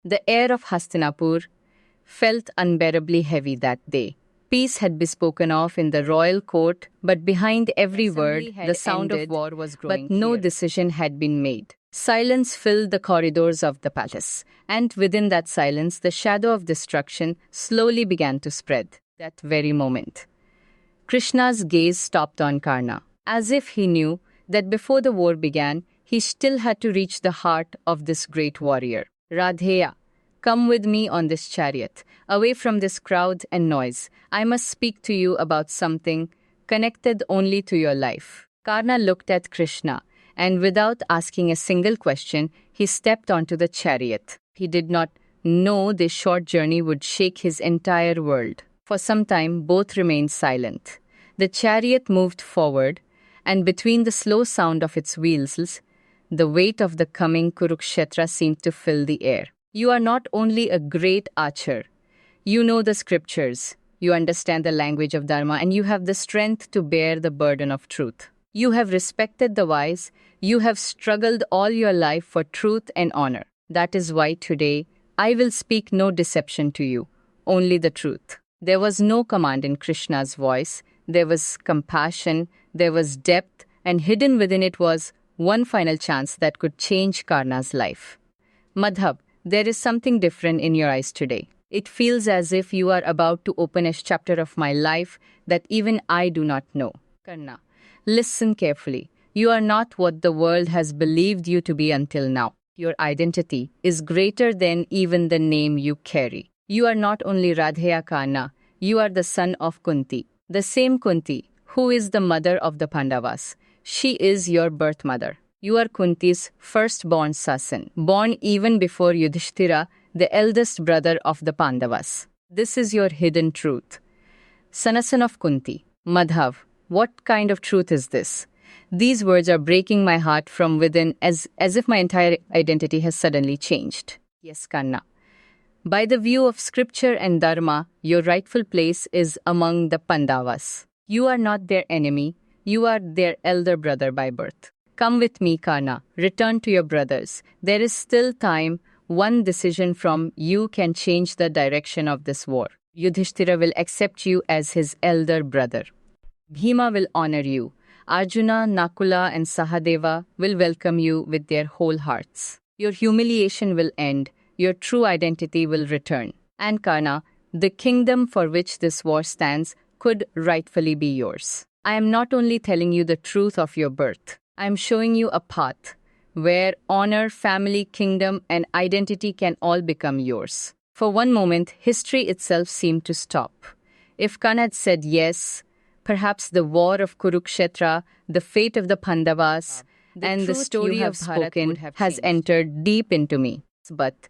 The air of Hastinapur felt unbearably heavy that day. Peace had been spoken of in the royal court, but behind every word, the sound of war was growing but no decision had been made. Silence filled the corridors of the palace, and within that silence, the shadow of destruction slowly began to spread. That very moment, Krishna's gaze stopped on Karna, as if he knew that before the war began, he still had to reach the heart of this great warrior. Radheya, come with me on this chariot, away from this crowd and noise. I must speak to you about something connected only to your life. Karna looked at Krishna, and without asking a single question, he stepped onto the chariot. He did not know this short journey would shake his entire world. For some time, both remained silent. The chariot moved forward, and between the slow sound of its wheels, the weight of the coming Kurukshetra seemed to fill the air. You are not only a great archer, you know the scriptures, you understand the language of Dharma, and you have the strength to bear the burden of truth. You have respected the wise, you have struggled all your life for truth and honor. That is why today I will speak no deception to you, only the truth. There was no command in Krishna's voice, there was compassion, there was depth, and hidden within it was one final chance that could change Karna's life. Madhav, there is something different in your eyes today. It feels as if you are about to open a chapter of my life that even I do not know. Karna, listen carefully. You are not what the world has believed you to be until now. Your identity is greater than even the name you carry. You are not only Radheya Karna, you are the son of Kunti. The same Kunti, who is the mother of the Pandavas. She is your birth mother. You are Kunti's firstborn son, born even before Yudhishthira, the eldest brother of the Pandavas. This is your hidden truth. Son of Kunti, Madhav, what kind of truth is this? These words are breaking my heart from within as if my entire identity has suddenly changed. Yes, Karna. By the view of scripture and Dharma, your rightful place is among the Pandavas. You are not their enemy, you are their elder brother by birth. Come with me, Karna. Return to your brothers. There is still time. One decision from you can change the direction of this war. Yudhishthira will accept you as his elder brother. Bhima will honor you. Arjuna, Nakula, and Sahadeva will welcome you with their whole hearts. Your humiliation will end. Your true identity will return. And Karna, the kingdom for which this war stands could rightfully be yours. I am not only telling you the truth of your birth. I am showing you a path where honor, family, kingdom, and identity can all become yours. For one moment, history itself seemed to stop. If Karna had said yes, perhaps the war of Kurukshetra, the fate of the Pandavas, and the story you have spoken has entered deep into me. But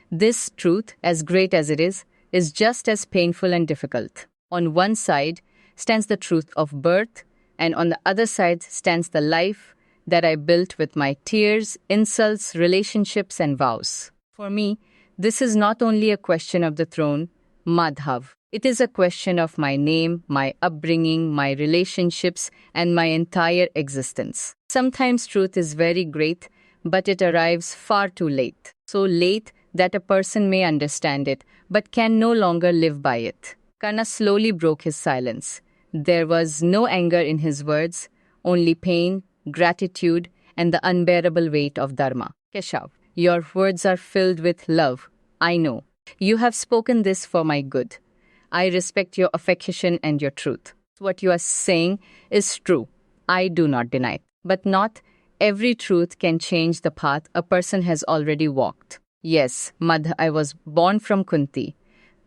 this truth, as great as it is just as painful and difficult. On one side stands the truth of birth, and on the other side stands the life that I built with my tears, insults, relationships, and vows. For me, this is not only a question of the throne, Madhav. It is a question of my name, my upbringing, my relationships, and my entire existence. Sometimes truth is very great, but it arrives far too late. So late that a person may understand it, but can no longer live by it. Karna slowly broke his silence. There was no anger in his words, only pain, gratitude, and the unbearable weight of Dharma. Keshav, your words are filled with love. I know. You have spoken this for my good. I respect your affection and your truth. What you are saying is true. I do not deny it. But not every truth can change the path a person has already walked. Yes, Madh, I was born from Kunti.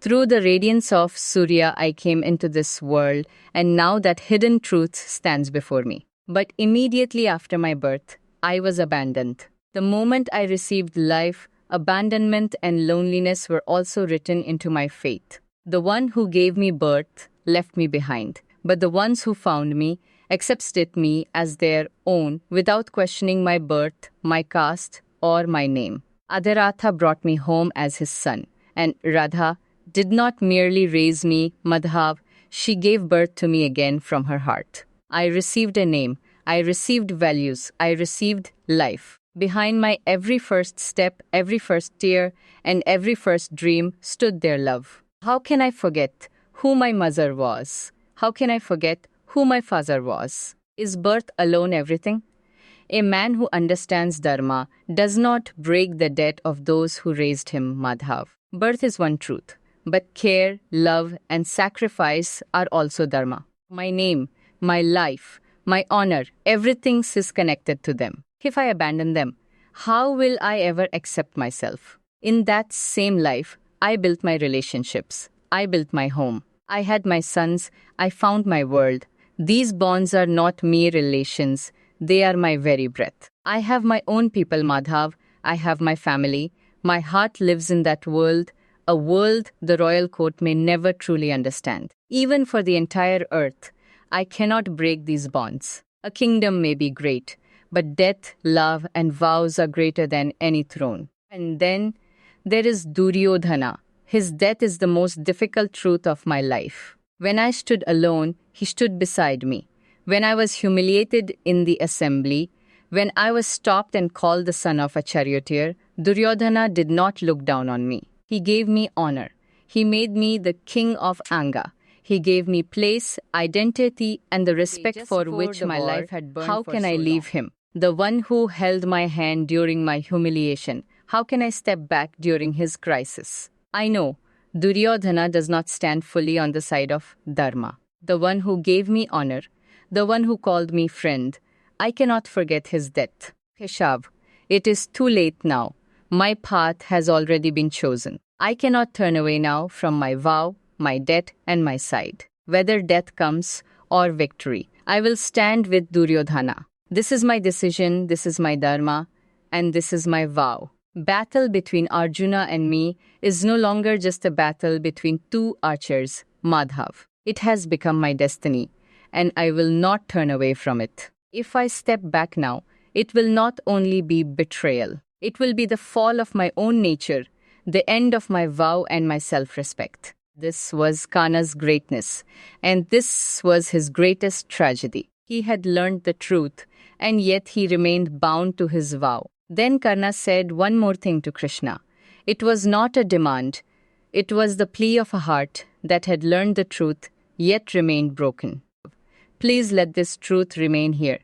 Through the radiance of Surya, I came into this world, and now that hidden truth stands before me. But immediately after my birth, I was abandoned. The moment I received life, abandonment and loneliness were also written into my fate. The one who gave me birth left me behind, but the ones who found me accepted me as their own without questioning my birth, my caste, or my name. Adhiratha brought me home as his son, and Radha did not merely raise me, Madhav, she gave birth to me again from her heart. I received a name, I received values, I received life. Behind my every first step, every first tear, and every first dream stood their love. How can I forget who my mother was? How can I forget who my father was? Is birth alone everything? A man who understands Dharma does not break the debt of those who raised him, Madhav. Birth is one truth, but care, love, and sacrifice are also Dharma. My name, my life, my honor, everything is connected to them. If I abandon them, how will I ever accept myself? In that same life, I built my relationships. I built my home. I had my sons. I found my world. These bonds are not mere relations. They are my very breath. I have my own people, Madhav. I have my family. My heart lives in that world, a world the royal court may never truly understand. Even for the entire earth, I cannot break these bonds. A kingdom may be great, but death, love, and vows are greater than any throne. And then there is Duryodhana. His death is the most difficult truth of my life. When I stood alone, he stood beside me. When I was humiliated in the assembly, when I was stopped and called the son of a charioteer, Duryodhana did not look down on me. He gave me honor. He made me the king of Anga. He gave me place, identity, and the respect for which my life had burned. How can I leave him? The one who held my hand during my humiliation. How can I step back during his crisis? I know Duryodhana does not stand fully on the side of Dharma. The one who gave me honor, the one who called me friend. I cannot forget his death. Keshav, it is too late now. My path has already been chosen. I cannot turn away now from my vow, my debt, and my side. Whether death comes or victory, I will stand with Duryodhana. This is my decision, this is my dharma, and this is my vow. Battle between Arjuna and me is no longer just a battle between two archers, Madhav. It has become my destiny, and I will not turn away from it. If I step back now, it will not only be betrayal. It will be the fall of my own nature, the end of my vow and my self-respect. This was Karna's greatness, and this was his greatest tragedy. He had learned the truth, and yet he remained bound to his vow. Then Karna said one more thing to Krishna. It was not a demand. It was the plea of a heart that had learned the truth, yet remained broken. Please let this truth remain here.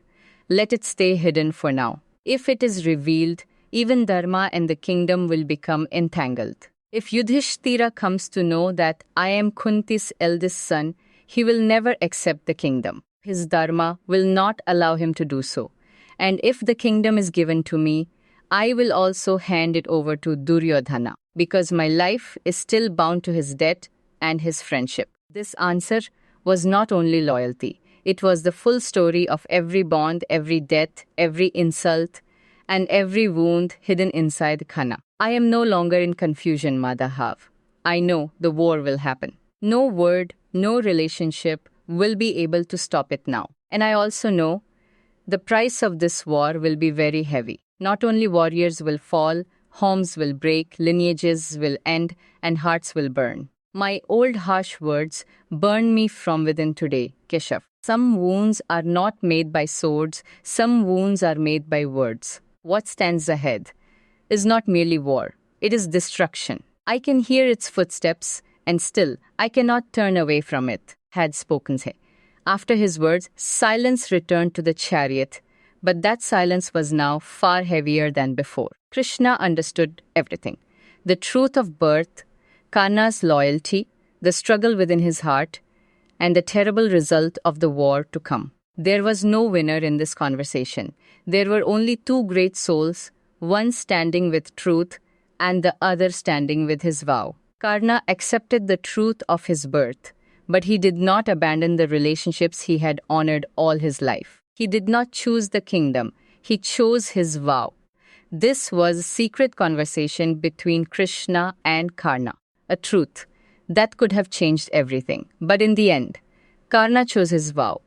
Let it stay hidden for now. If it is revealed, even Dharma and the kingdom will become entangled. If Yudhishthira comes to know that I am Kunti's eldest son, he will never accept the kingdom. His Dharma will not allow him to do so. And if the kingdom is given to me, I will also hand it over to Duryodhana, because my life is still bound to his debt and his friendship. This answer was not only loyalty. It was the full story of every bond, every debt, every insult, and every wound hidden inside Karna. I am no longer in confusion, Madhav. I know the war will happen. No word, no relationship will be able to stop it now. And I also know the price of this war will be very heavy. Not only warriors will fall, homes will break, lineages will end, and hearts will burn. My old harsh words burn me from within today, Keshav. Some wounds are not made by swords, some wounds are made by words. What stands ahead is not merely war, it is destruction. I can hear its footsteps, and still I cannot turn away from it, had spoken he. After his words, silence returned to the chariot, but that silence was now far heavier than before. Krishna understood everything. The truth of birth, Karna's loyalty, the struggle within his heart, and the terrible result of the war to come. There was no winner in this conversation. There were only two great souls, one standing with truth and the other standing with his vow. Karna accepted the truth of his birth, but he did not abandon the relationships he had honored all his life. He did not choose the kingdom. He chose his vow. This was a secret conversation between Krishna and Karna, a truth that could have changed everything. But in the end, Karna chose his vow.